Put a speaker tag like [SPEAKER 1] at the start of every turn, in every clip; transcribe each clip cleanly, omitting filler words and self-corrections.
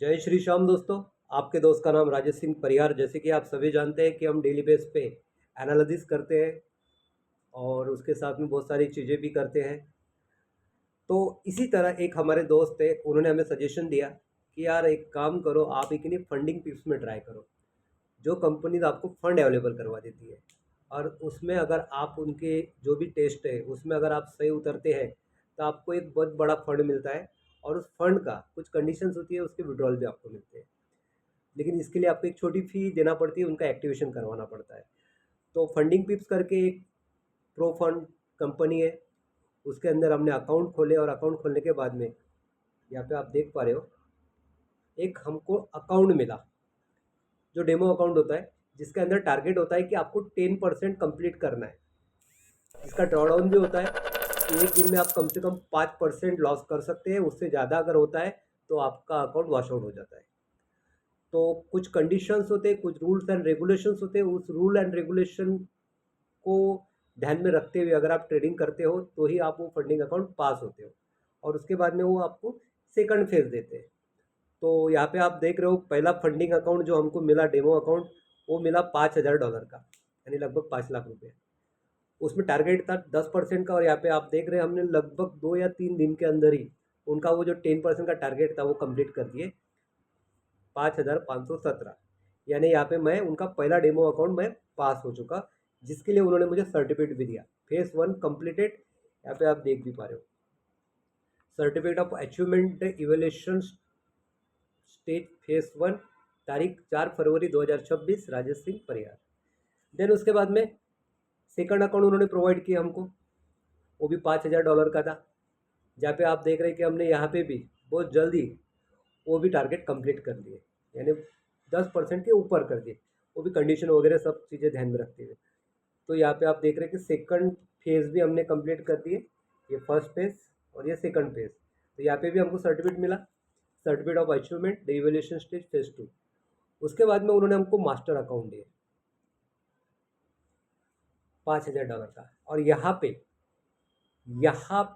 [SPEAKER 1] जय श्री श्याम दोस्तों। आपके दोस्त का नाम राजेश सिंह परिहार। जैसे कि आप सभी जानते हैं कि हम डेली बेस पे एनालिसिस करते हैं और उसके साथ में बहुत सारी चीज़ें भी करते हैं। तो इसी तरह एक हमारे दोस्त थे, उन्होंने हमें सजेशन दिया कि यार एक काम करो, आप एक नहीं फंडिंग पिप्स में ट्राई करो। जो कंपनीज आपको फंड अवेलेबल करवा देती है और उसमें अगर आप उनके जो भी टेस्ट है उसमें अगर आप सही उतरते हैं तो आपको एक बहुत बड़ा फंड मिलता है। और उस फंड का कुछ कंडीशंस होती है, उसके विड्रॉल भी आपको मिलते हैं। लेकिन इसके लिए आपको एक छोटी फ़ी देना पड़ती है, उनका एक्टिवेशन करवाना पड़ता है। तो फंडिंग पिप्स करके एक प्रो फंड कंपनी है, उसके अंदर हमने अकाउंट खोले और अकाउंट खोलने के बाद में यहाँ पे आप देख पा रहे हो, एक हमको अकाउंट मिला जो डेमो अकाउंट होता है, जिसके अंदर टारगेट होता है कि आपको 10% कंप्लीट करना है। इसका ड्रॉडाउन भी होता है कि एक दिन में आप कम से कम 5% लॉस कर सकते हैं, उससे ज़्यादा अगर होता है तो आपका अकाउंट वॉश आउट हो जाता है। तो कुछ कंडीशंस होते हैं, कुछ रूल्स एंड रेगुलेशंस होते हैं। उस रूल एंड रेगुलेशन को ध्यान में रखते हुए अगर आप ट्रेडिंग करते हो तो ही आप वो फंडिंग अकाउंट पास होते हो और उसके बाद में वो आपको सेकंड फेज देते हैं। तो यहाँ पे आप देख रहे हो, पहला फंडिंग अकाउंट जो हमको मिला डेमो अकाउंट, वो मिला $5,000 का, यानी लगभग 5 लाख रुपये। उसमें टारगेट था 10% का और यहाँ पे आप देख रहे हैं हमने लगभग 2 या 3 दिन के अंदर ही उनका वो जो 10% का टारगेट था वो कंप्लीट कर दिए। 5,517, यानी यहाँ पे मैं उनका पहला डेमो अकाउंट मैं पास हो चुका, जिसके लिए उन्होंने मुझे सर्टिफिकेट भी दिया। फेज़ 1 कंप्लीटेड, यहाँ पे आप देख भी पा रहे हो, certificate of achievement evaluation stage phase 1, तारीख 4 फरवरी 2026, राजेश सिंह परिहार। देन उसके बाद में सेकंड अकाउंट उन्होंने प्रोवाइड किया हमको, वो भी $5,000 का था, जहाँ पे आप देख रहे हैं कि हमने यहाँ पे भी बहुत जल्दी वो भी टारगेट कंप्लीट कर लिए, यानी 10% के ऊपर कर दिए, वो भी कंडीशन वगैरह सब चीज़ें ध्यान में रखते हुए। तो यहाँ पे आप देख रहे हैं कि सेकंड फेज़ भी हमने कंप्लीट कर दिए, ये फर्स्ट फेज़ और ये सेकंड फेज़। तो यहाँ पे भी हमको सर्टिफिकेट मिला, certificate of achievement the evaluation stage phase 2। उसके बाद में उन्होंने हमको मास्टर अकाउंट दिया $5,000 का। और यहाँ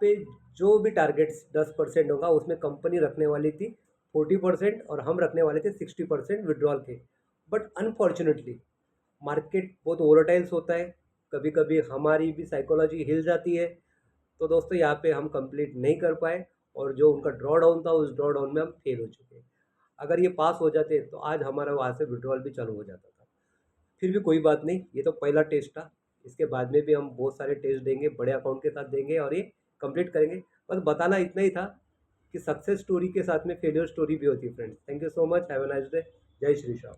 [SPEAKER 1] पे जो भी टारगेट्स 10% होगा उसमें कंपनी रखने वाली थी 40% और हम रखने वाले थे 60% विड्रॉल के। बट अनफॉर्चुनेटली मार्केट बहुत वोलेटाइल्स होता है, कभी कभी हमारी भी साइकोलॉजी हिल जाती है। तो दोस्तों यहाँ पे हम कंप्लीट नहीं कर पाए और जो उनका ड्रॉ डाउन था उस ड्रॉ डाउन में हम फेल हो चुके हैं। अगर ये पास हो जाते तो आज हमारा वहाँ से विड्रॉल भी चालू हो जाता था। फिर भी कोई बात नहीं, ये तो पहला टेस्ट था। इसके बाद में भी हम बहुत सारे टेस्ट देंगे, बड़े अकाउंट के साथ देंगे और ये कंप्लीट करेंगे। बस बताना इतना ही था कि सक्सेस स्टोरी के साथ में फेलियर स्टोरी भी होती है friends. Thank you so much, have a nice day. जय श्री श्याम।